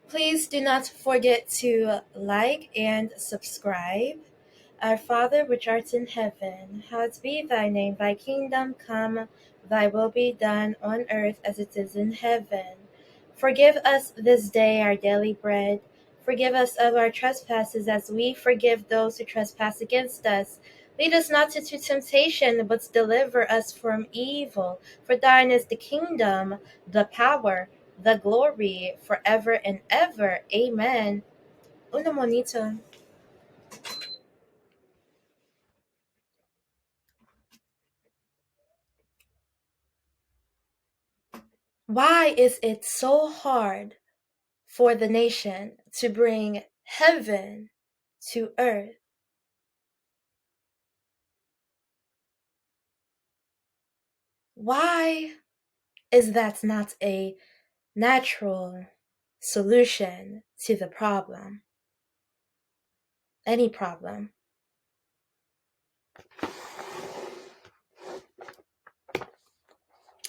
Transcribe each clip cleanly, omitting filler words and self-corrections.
Please do not forget to like and subscribe. Our Father which art in heaven, hallowed be thy name. Thy kingdom come, thy will be done on earth as it is in heaven. Forgive us this day our daily bread. Forgive us of our trespasses as we forgive those who trespass against us. Lead us not into temptation, but deliver us from evil. For thine is the kingdom, the power, the glory, forever and ever. Amen. Una monito. Why is it so hard for the nation to bring heaven to earth? Why is that not a natural solution to the problem? Any problem.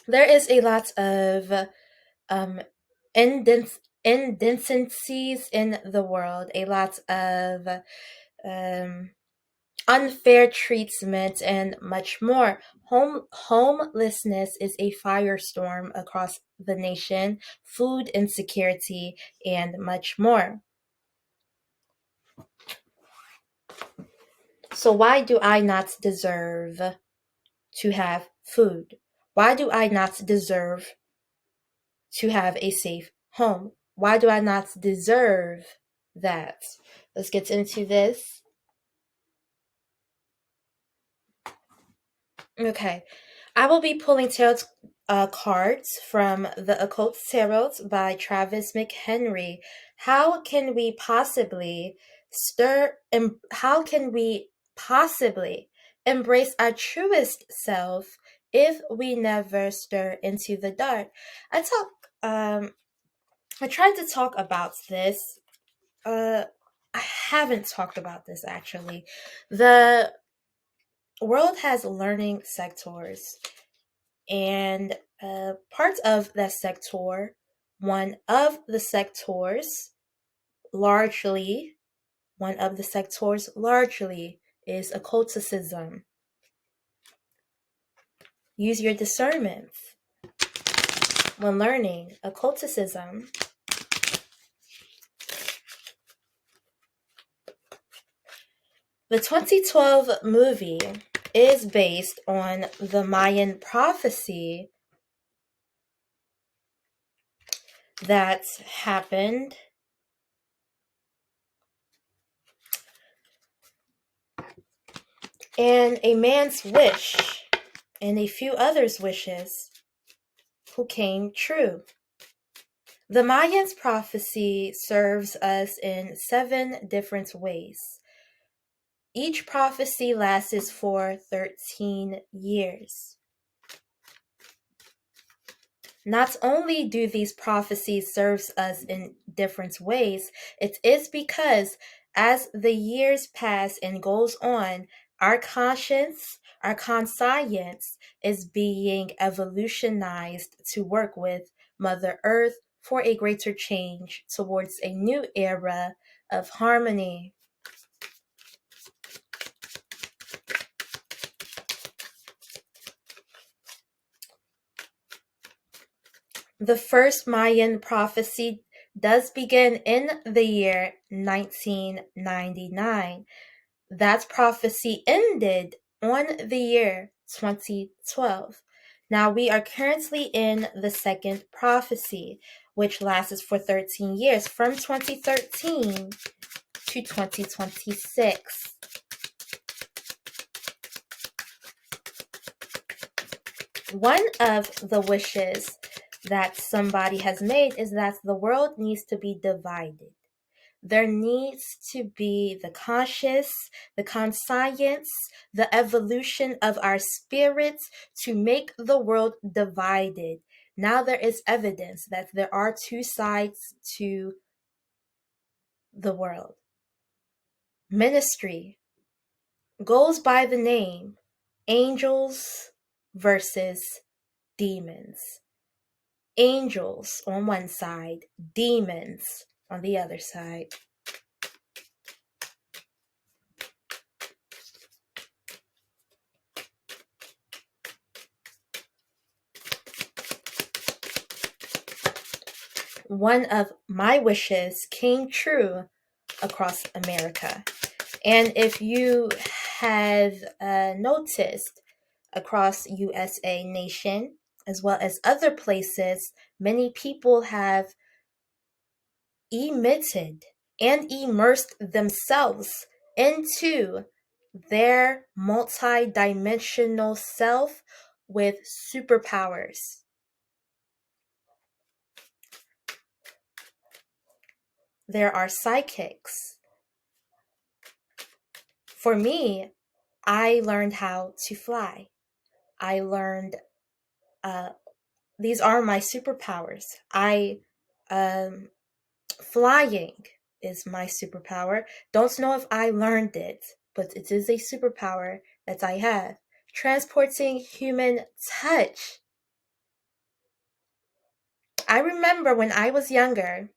There is a lot of indecencies in the world, a lot of unfair treatment, and much more. Homelessness is a firestorm across the nation, food insecurity, and much more. So why do I not deserve to have food? Why do I not deserve to have a safe home? Why do I not deserve that? Let's get into this. Okay. I will be pulling tarot cards from The Occult Tarot by Travis McHenry. How can we possibly embrace our truest self if we never stir into the dark? I tried to talk about this. I haven't talked about this actually. The world has learning sectors, and part of that sector, one of the sectors largely, is occulticism. Use your discernment when learning occulticism. The 2012 movie is based on the Mayan prophecy that happened and a man's wish and a few others' wishes who came true. The Mayans' prophecy serves us in 7 different ways. Each prophecy lasts for 13 years. Not only do these prophecies serve us in different ways, it is because as the years pass and goes on, our conscience, our conscience is being evolutionized to work with Mother Earth for a greater change towards a new era of harmony. The first Mayan prophecy does begin in the year 1999. That prophecy ended on the year 2012. Now we are currently in the second prophecy, which lasts for 13 years, from 2013 to 2026. One of the wishes that somebody has made is that the world needs to be divided. There needs to be the conscious, the conscience, the evolution of our spirits to make the world divided. Now there is evidence that there are 2 sides to the world. Ministry goes by the name angels versus demons. Angels on one side, demons on the other side. One of my wishes came true across America. And if you have noticed, across USA nation, as well as other places, many people have emitted and immersed themselves into their multi-dimensional self with superpowers. There are psychics. For me, I learned how to fly. I learned these are my superpowers. Flying is my superpower. Don't know if I learned it, but it is a superpower that I have. Transporting human touch. I remember when I was younger,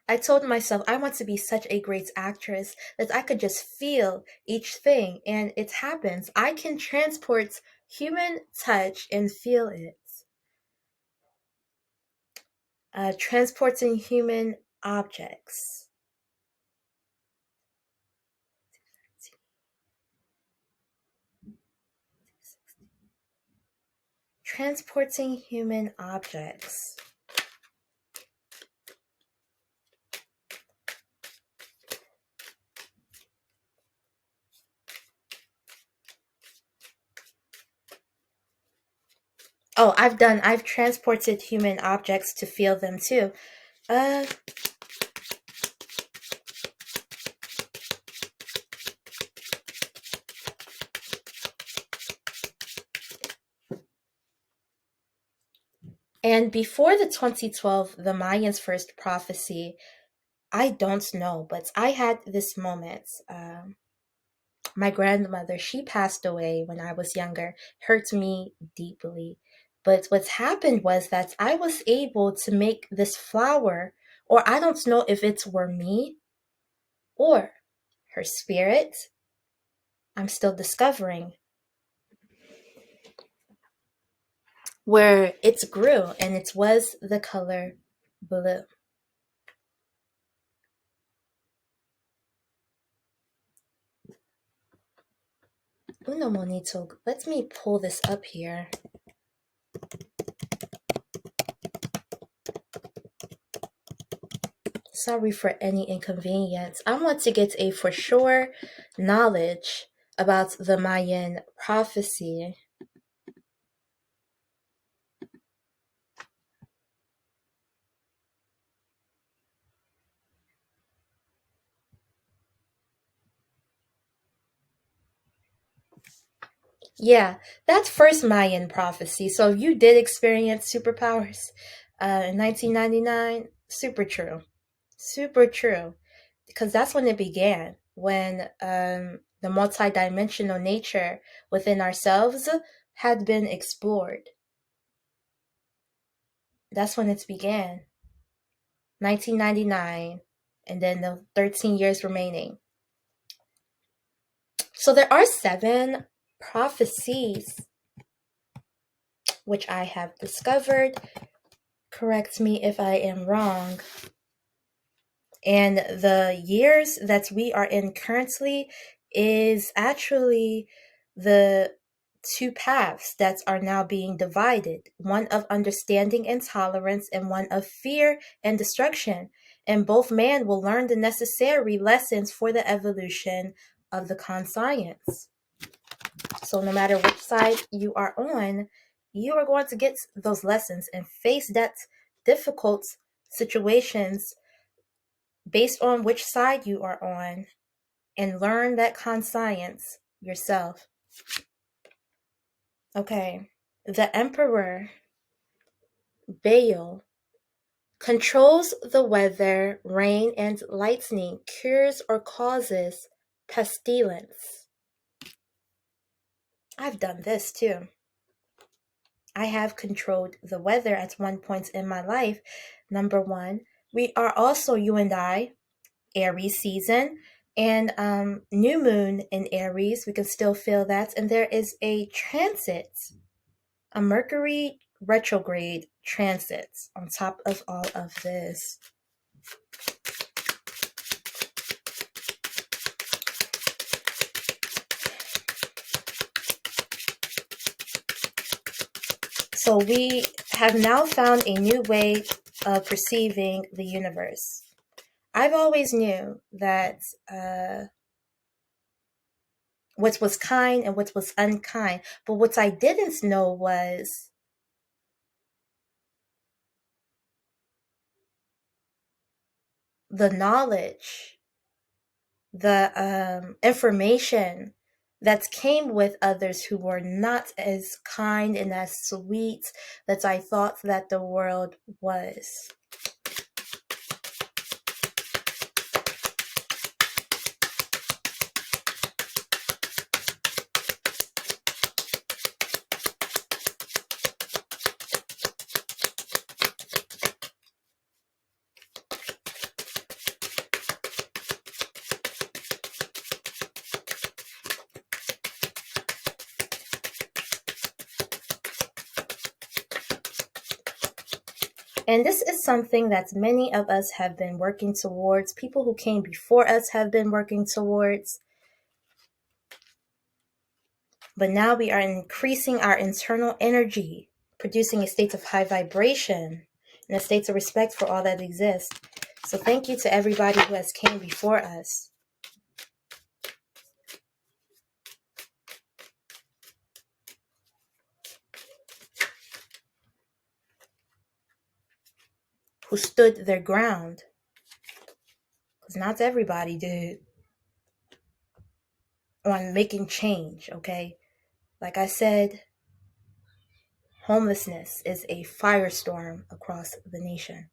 I told myself I want to be such a great actress that I could just feel each thing, and it happens. I can transport human touch and feel it. Transporting human objects. Transporting human objects. Oh, I've transported human objects to feel them too. Uh, and before the 2012, the Mayans' first prophecy, I don't know, but I had this moment. My grandmother, she passed away when I was younger, hurt me deeply. But what happened was that I was able to make this flower, or I don't know if it were me or her spirit. I'm still discovering where it grew, and it was the color blue. Uno monito. Let me pull this up here. Sorry for any inconvenience. I want to get a for sure knowledge about the Mayan prophecy. Yeah, that's first Mayan prophecy. So you did experience superpowers in 1999. Super true. Super true. Because that's when it began, when the multidimensional nature within ourselves had been explored. That's when it began. 1999, and then the 13 years remaining. So there are 7 prophecies which I have discovered. Correct me if I am wrong. And the years that we are in currently is actually the 2 paths that are now being divided, one of understanding and tolerance, and one of fear and destruction. And both man will learn the necessary lessons for the evolution of the conscience. So no matter which side you are on, you are going to get those lessons and face that difficult situations based on which side you are on, and learn that conscience yourself. Okay. The Emperor, Baal, controls the weather, rain, and lightning, cures or causes pestilence. I've done this too. I have controlled the weather at one point in my life. Number 1, We are also, you and I, Aries season, and new moon in Aries. We can still feel that. And there is a transit, a Mercury retrograde transit on top of all of this. So we have now found a new way of perceiving the universe. I've always knew that what was kind and what was unkind, but what I didn't know was the knowledge, the information that came with others who were not as kind and as sweet that I thought that the world was. And this is something that many of us have been working towards. People who came before us have been working towards. But now we are increasing our internal energy, producing a state of high vibration and a state of respect for all that exists. So thank you to everybody who has came before us. Who stood their ground. Because not everybody did. On making change, okay? Like I said, homelessness is a firestorm across the nation.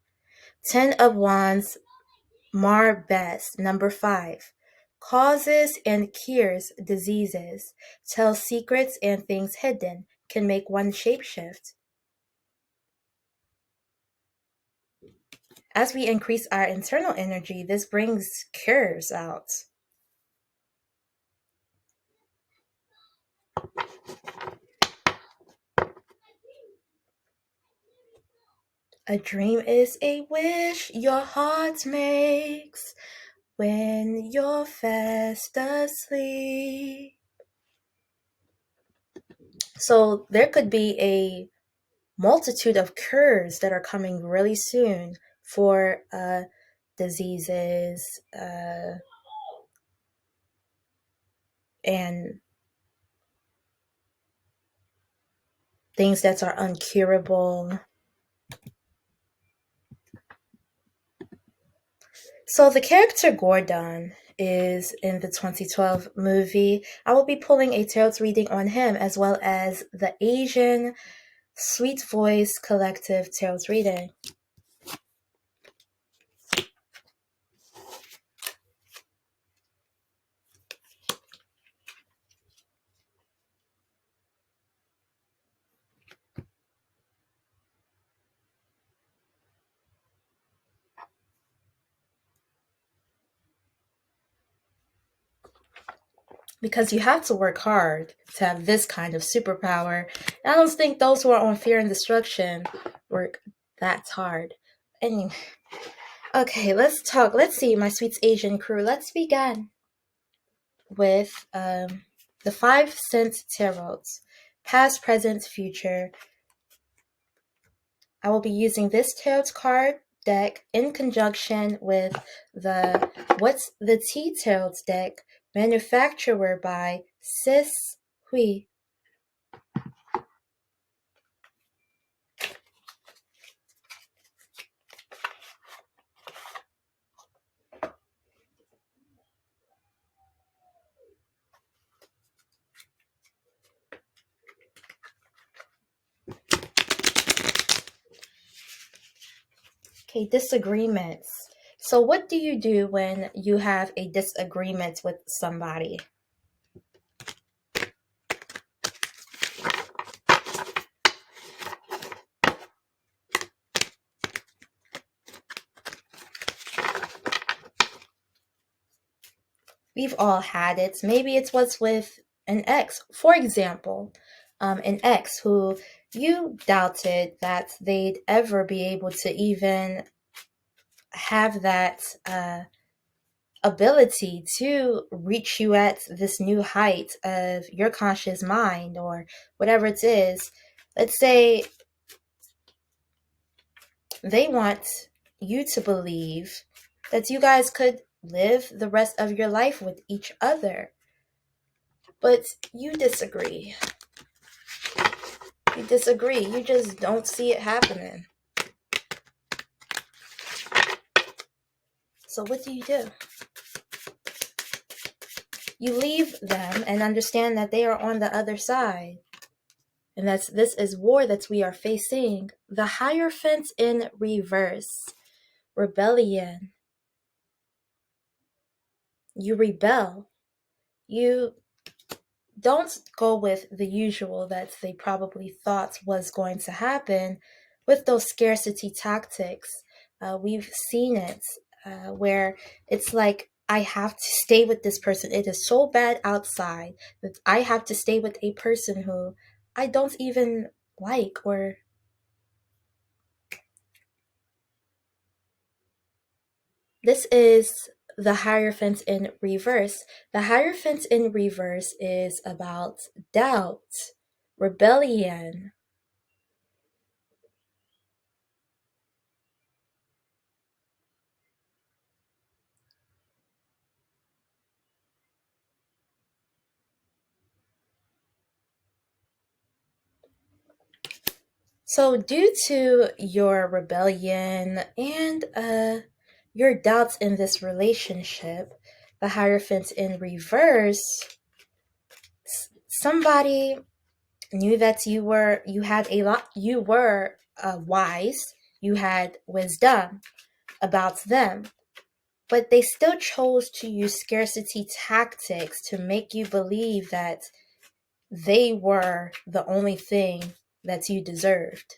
10 of Wands, Mar Best, number 5. Causes and cures diseases, tells secrets and things hidden, can make one shapeshift. As we increase our internal energy, this brings cures out. A dream is a wish your heart makes when you're fast asleep. So there could be a multitude of cures that are coming really soon for diseases and things that are uncurable. So the character Gordon is in the 2012 movie. I will be pulling a tarot reading on him as well as the Asian Sweet Voice Collective tarot reading. Because you have to work hard to have this kind of superpower. And I don't think those who are on Fear and Destruction work that hard. Anyway, okay, let's talk. Let's see, my sweet Asian crew. Let's begin with the 5 cent tarots, past, present, future. I will be using this tarot card deck in conjunction with the What's the Tea tarot deck, manufactured by Sis Hui. Okay, disagreements. So what do you do when you have a disagreement with somebody? We've all had it. Maybe it's what's with an ex. For example, an ex who you doubted that they'd ever be able to even have that ability to reach you at this new height of your conscious mind or whatever it is. Let's say they want you to believe that you guys could live the rest of your life with each other. But you disagree. You disagree. You just don't see it happening. So what do? You leave them and understand that they are on the other side. And this is war that we are facing. The Hierophant in reverse. Rebellion. You rebel. You don't go with the usual that they probably thought was going to happen with those scarcity tactics. We've seen it where it's like, I have to stay with this person. It is so bad outside that I have to stay with a person who I don't even like. Or this is the Hierophant in reverse. The Hierophant in reverse is about doubt, rebellion. So due to your rebellion and your doubts in this relationship, the Hierophant in reverse, somebody knew that you were wise, you had wisdom about them, but they still chose to use scarcity tactics to make you believe that they were the only thing that you deserved.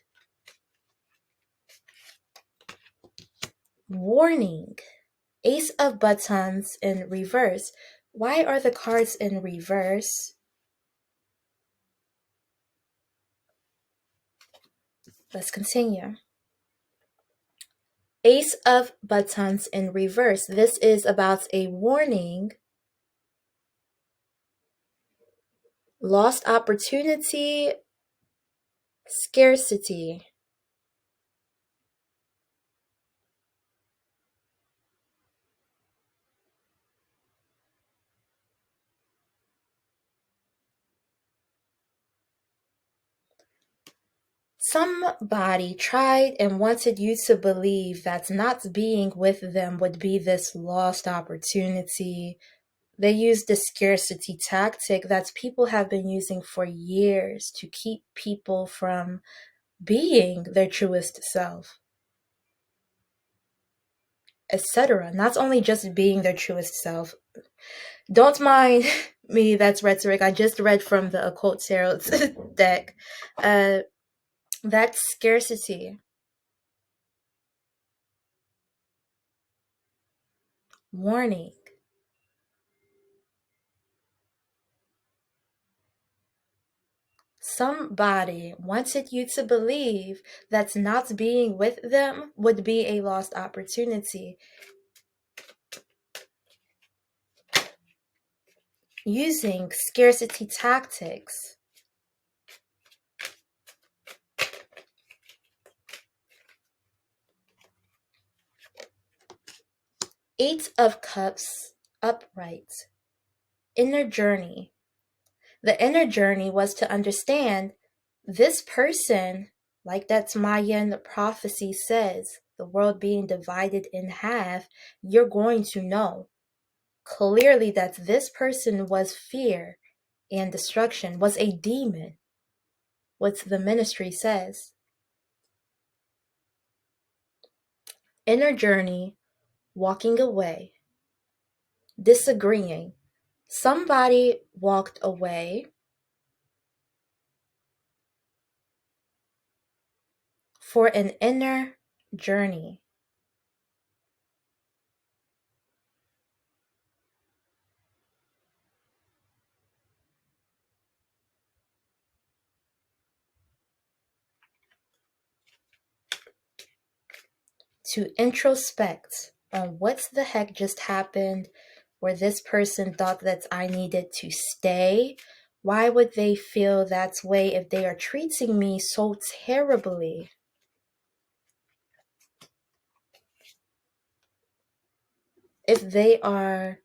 Warning. Ace of Buttons in reverse. Why are the cards in reverse? Let's continue. Ace of Buttons in reverse. This is about a warning. Lost opportunity. Scarcity. Somebody tried and wanted you to believe that not being with them would be this lost opportunity. They used the scarcity tactic that people have been using for years to keep people from being their truest self, etc. Not only just being their truest self. Don't mind me, that's rhetoric. I just read from the occult tarot deck. That's scarcity. Warning. Somebody wanted you to believe that not being with them would be a lost opportunity. Using scarcity tactics. Eight of Cups upright. Inner journey. The inner journey was to understand this person, like that Mayan prophecy says, the world being divided in half, you're going to know clearly that this person was fear and destruction, was a demon, what the ministry says. Inner journey, walking away, disagreeing. Somebody walked away for an inner journey. to introspect on what the heck just happened, where this person thought that I needed to stay. Why would they feel that way if they are treating me so terribly? If they are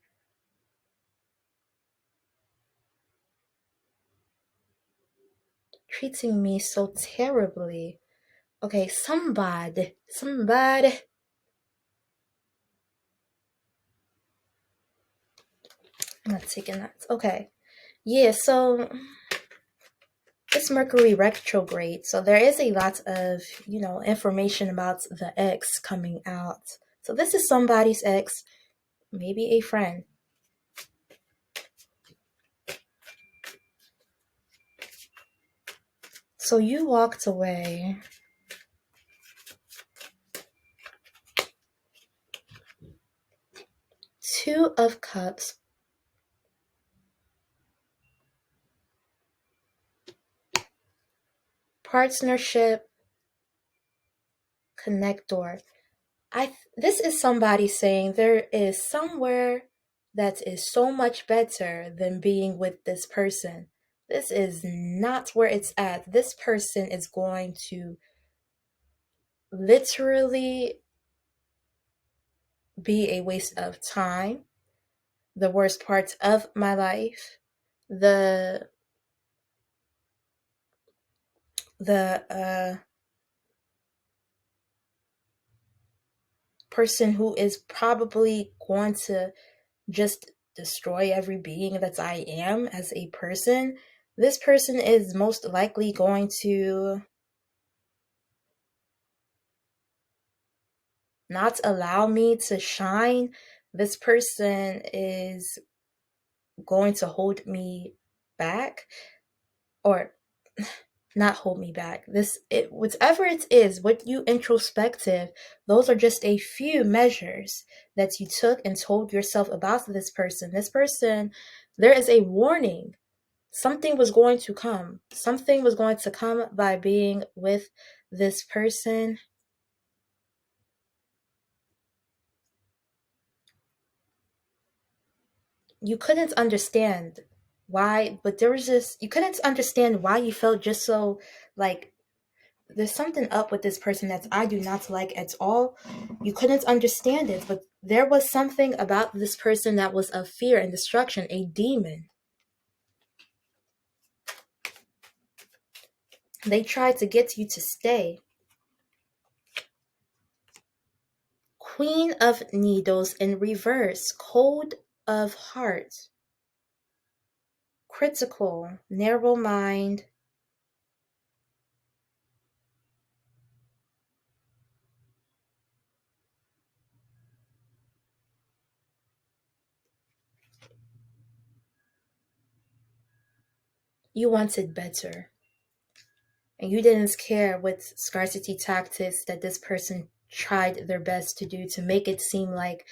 treating me so terribly. Okay, somebody. I'm not taking that. Okay. Yeah, so it's Mercury retrograde. So there is a lot of, information about the ex coming out. So this is somebody's ex, maybe a friend. So you walked away. Two of Cups. Partnership. Connector. This is somebody saying there is somewhere that is so much better than being with this person. This is not where it's at. This person is going to literally be a waste of time, the worst parts of my life, the person who is probably going to just destroy every being that I am as a person. This person is most likely going to not allow me to shine. This person is going to hold me back, or not hold me back. Whatever it is, what you introspective, those are just a few measures that you took and told yourself about this person. This person, there is a warning. Something was going to come. Something was going to come by being with this person. You couldn't understand why, but there was just, you couldn't understand why you felt just so like there's something up with this person that I do not like at all. You couldn't understand it, but there was something about this person that was of fear and destruction, a demon. They tried to get you to stay. Queen of Needles in reverse, Cold of Hearts, critical, narrow mind. You wanted better. And you didn't care what scarcity tactics that this person tried their best to do to make it seem like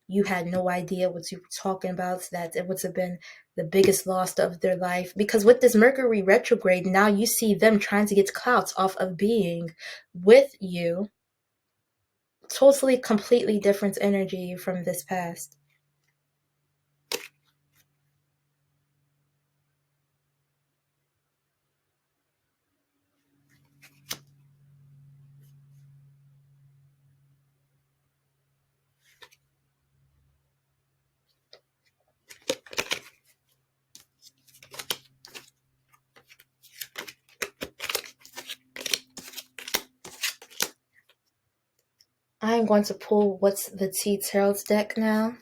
you had no idea what you were talking about, that it would have been the biggest loss of their life. Because with this Mercury retrograde, now you see them trying to get clouts off of being with you. Totally, completely different energy from this past. I'm going to pull What's the Tea Tarot's deck now.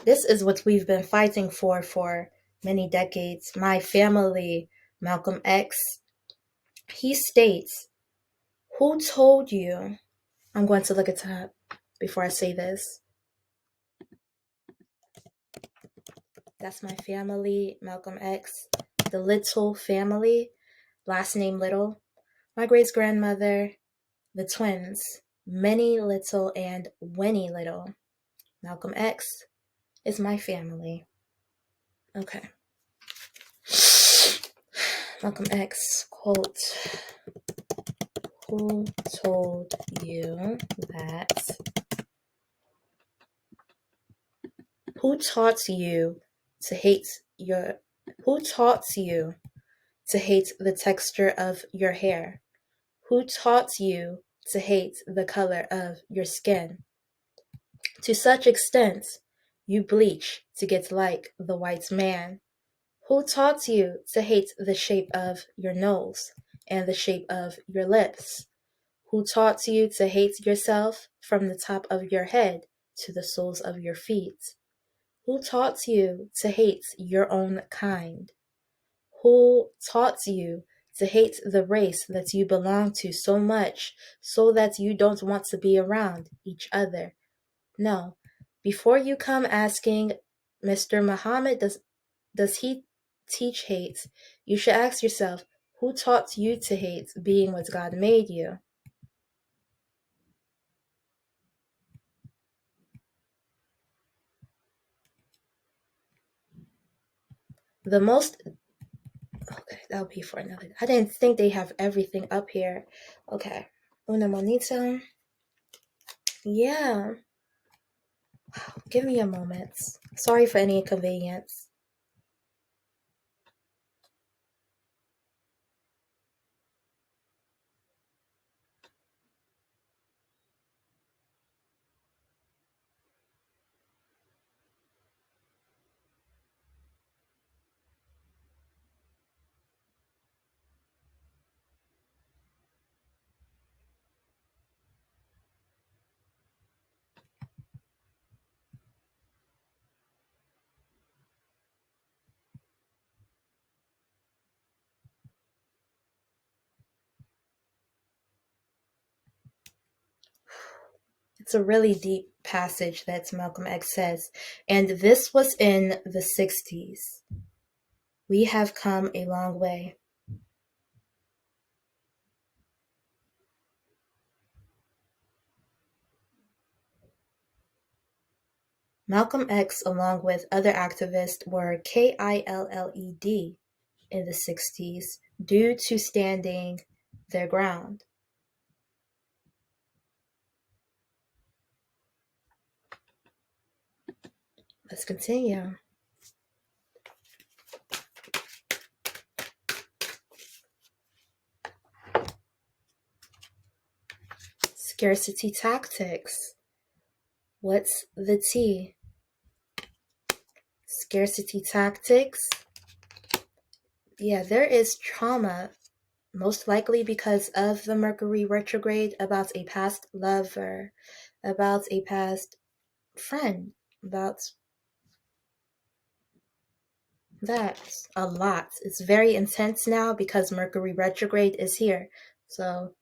This is what we've been fighting for many decades. My family, Malcolm X, he states, who told you? I'm going to look at top before I say this. that's my family, Malcolm X. The Little family, last name Little. My great-grandmother, the twins, Minnie Little and Winnie Little. Malcolm X is my family. Okay. Malcolm X quote: "Who told you that? Who taught you to hate your? Who taught you to hate the texture of your hair? Who taught you to hate the color of your skin? To such extent you bleach to get like the white man. Who taught you to hate the shape of your nose and the shape of your lips? Who taught you to hate yourself from the top of your head to the soles of your feet? Who taught you to hate your own kind? Who taught you to hate the race that you belong to so much so that you don't want to be around each other? No. Before you come asking, Mr. Muhammad, does he teach hate? You should ask yourself, who taught you to hate being what God made you? The most... Okay, that'll be for another... I didn't think they have everything up here. Okay. Una monita. Yeah. Give me a moment. Sorry for any inconvenience. It's a really deep passage that Malcolm X says, and this was in the 60s. We have come a long way. Malcolm X, along with other activists, were killed in the 60s due to standing their ground. Let's continue. Scarcity tactics. What's the T? Scarcity tactics. Yeah, there is trauma, most likely because of the Mercury retrograde, about a past lover, about a past friend, about that. A lot. It's very intense now because Mercury retrograde is here. So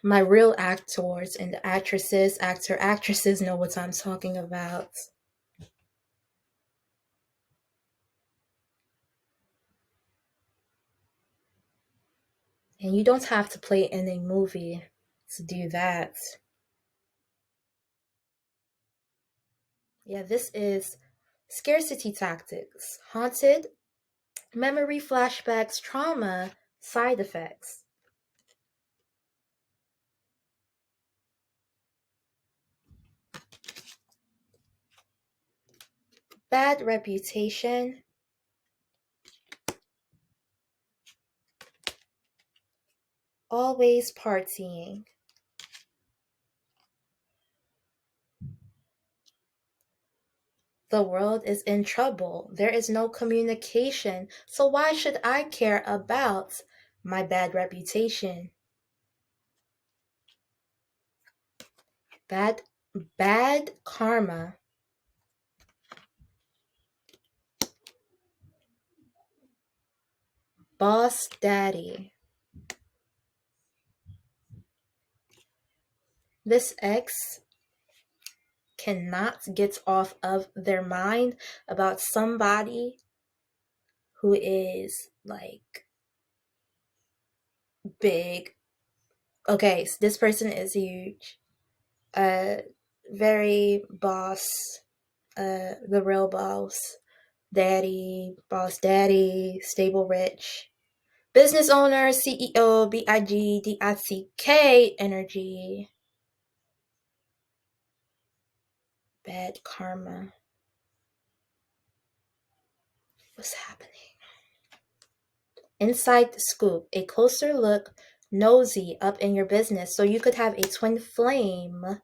my real actors and actresses know what I'm talking about. And you don't have to play in a movie to do that. Yeah, this is scarcity tactics, haunted, memory flashbacks, trauma, side effects. Bad reputation. Always partying. The world is in trouble. There is no communication. So why should I care about my bad reputation? Bad karma. Boss daddy. This ex cannot get off of their mind about somebody who is like big. Okay, so this person is huge. Very boss, the real boss, daddy, stable, rich, business owner, CEO, BIGDICK energy. Bad karma. What's happening? Inside scoop, a closer look, nosy up in your business. So you could have a twin flame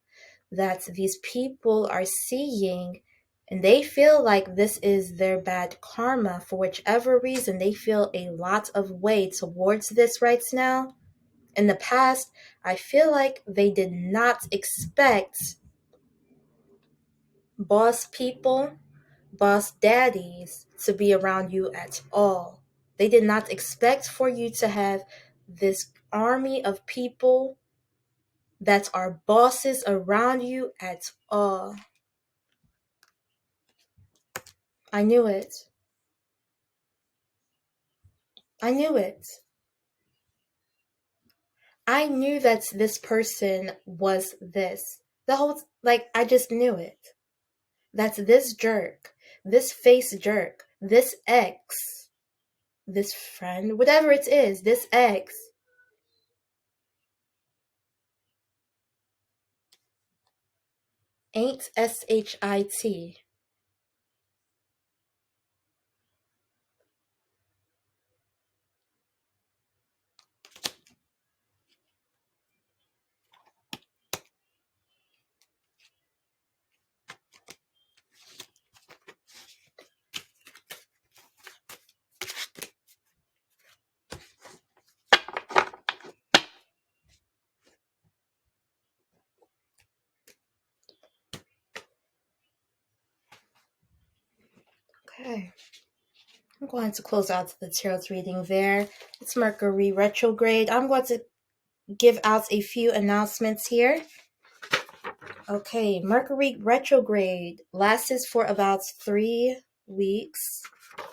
that these people are seeing, and they feel like this is their bad karma for whichever reason. They feel a lot of weight towards this right now. In the past, I feel like they did not expect boss people, boss daddies to be around you at all. They did not expect for you to have this army of people that are bosses around you at all. I knew it. I knew it. I knew that this person was this. The whole, like, I just knew it. That's this jerk, this face jerk, this ex, this friend, whatever it is, this ex. Ain't SHIT. Okay. I'm going to close out the tarot reading there. It's Mercury retrograde. I'm going to give out a few announcements here. Okay, Mercury retrograde lasts for about 3 weeks.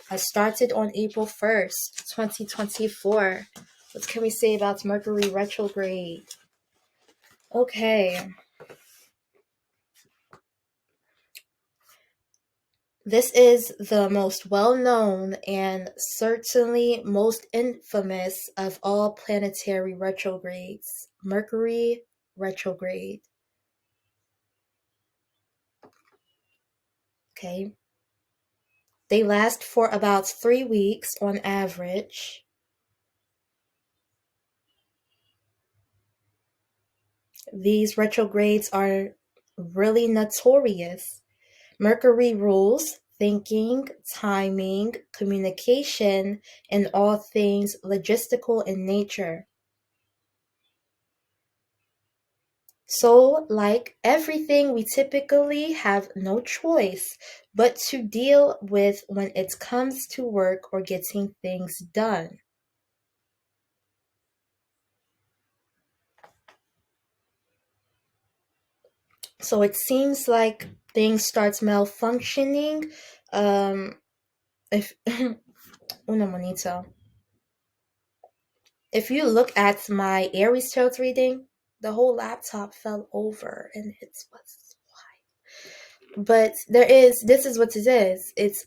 I started on April 1st, 2024. What can we say about Mercury retrograde? Okay. This is the most well-known and certainly most infamous of all planetary retrogrades. Mercury retrograde. Okay. They last for about 3 weeks on average. These retrogrades are really notorious. Mercury rules thinking, timing, communication, and all things logistical in nature. So, like everything, we typically have no choice but to deal with when it comes to work or getting things done. So it seems like things start malfunctioning. If una monito. If you look at my Aries chart reading, the whole laptop fell over, and it's what's why. But this is what it is. It's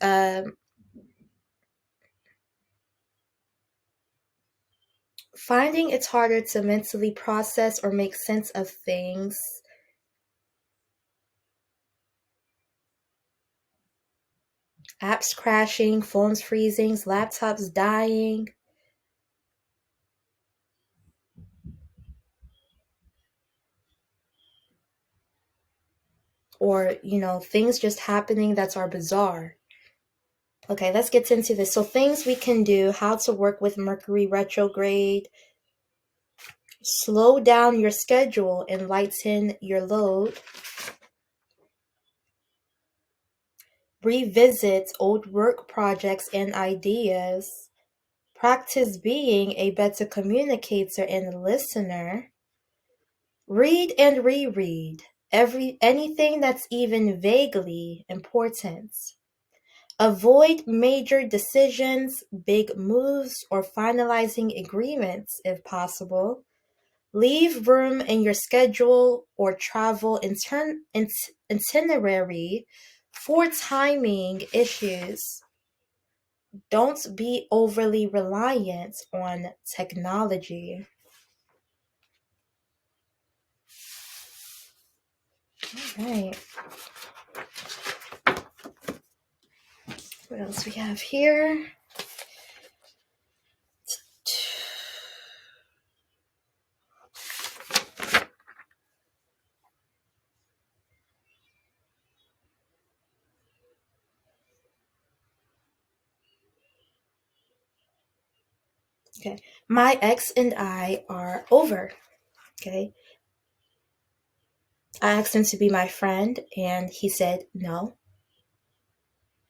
finding it's harder to mentally process or make sense of things. Apps crashing, phones freezing, laptops dying. Or, things just happening that are bizarre. Okay, let's get into this. So things we can do, how to work with Mercury retrograde. Slow down your schedule and lighten your load. Revisit old work projects and ideas. Practice being a better communicator and listener. Read and reread. anything that's even vaguely important. Avoid major decisions, big moves, or finalizing agreements if possible. Leave room in your schedule or travel itinerary for timing issues. Don't be overly reliant on technology. All right. What else we have here? Okay. My ex and I are over. Okay. I asked him to be my friend, and he said no.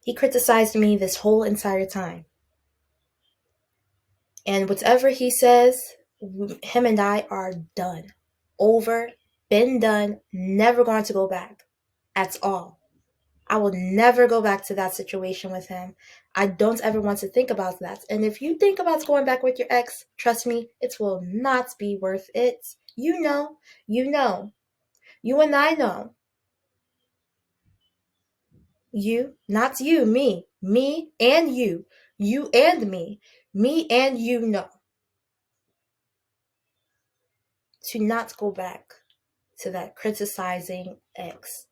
He criticized me this whole entire time. And whatever he says, him and I are done. Over, been done, never going to go back at all. I will never go back to that situation with him. I don't ever want to think about that. And if you think about going back with your ex, trust me, it will not be worth it. You know. You and I know. You, not you, me. Me and you. You and me. Me and you know. To not go back to that criticizing ex.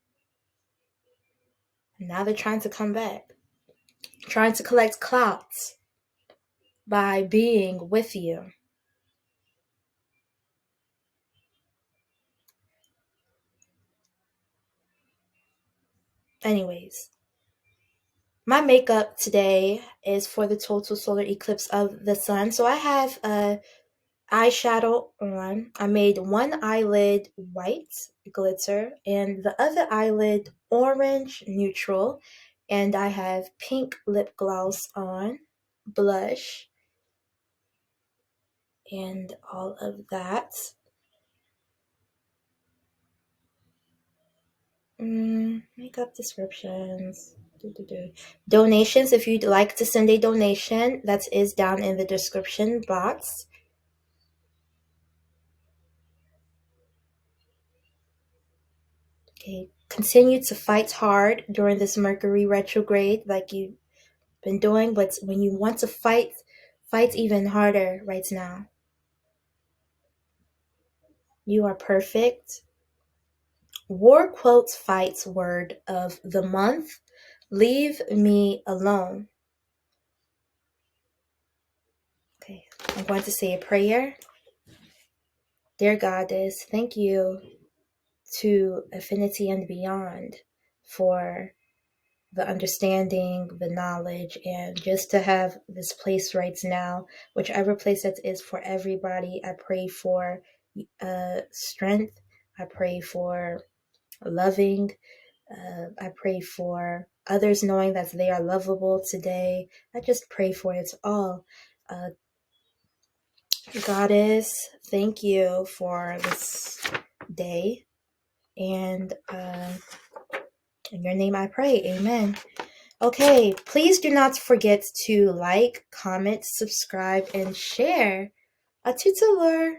Now they're trying to come back. Trying to collect clout by being with you. Anyways, my makeup today is for the total solar eclipse of the sun. So I have a eyeshadow on. I made one eyelid white glitter and the other eyelid orange neutral. And I have pink lip gloss on, blush, and all of that. Makeup descriptions. Donations, if you'd like to send a donation, that is down in the description box. Okay, continue to fight hard during this Mercury retrograde like you've been doing, but when you want to fight even harder right now. You are perfect. War quotes fights word of the month. Leave me alone. Okay, I'm going to say a prayer. Dear Goddess, thank you to Affinity and Beyond for the understanding, the knowledge, and just to have this place right now, whichever place that is for everybody. I pray for strength. I pray for loving. I pray for others knowing that they are lovable today. I just pray for it all. Goddess, thank you for this day. And in your name I pray. Amen. Okay, please do not forget to like, comment, subscribe, and share. A tutelur.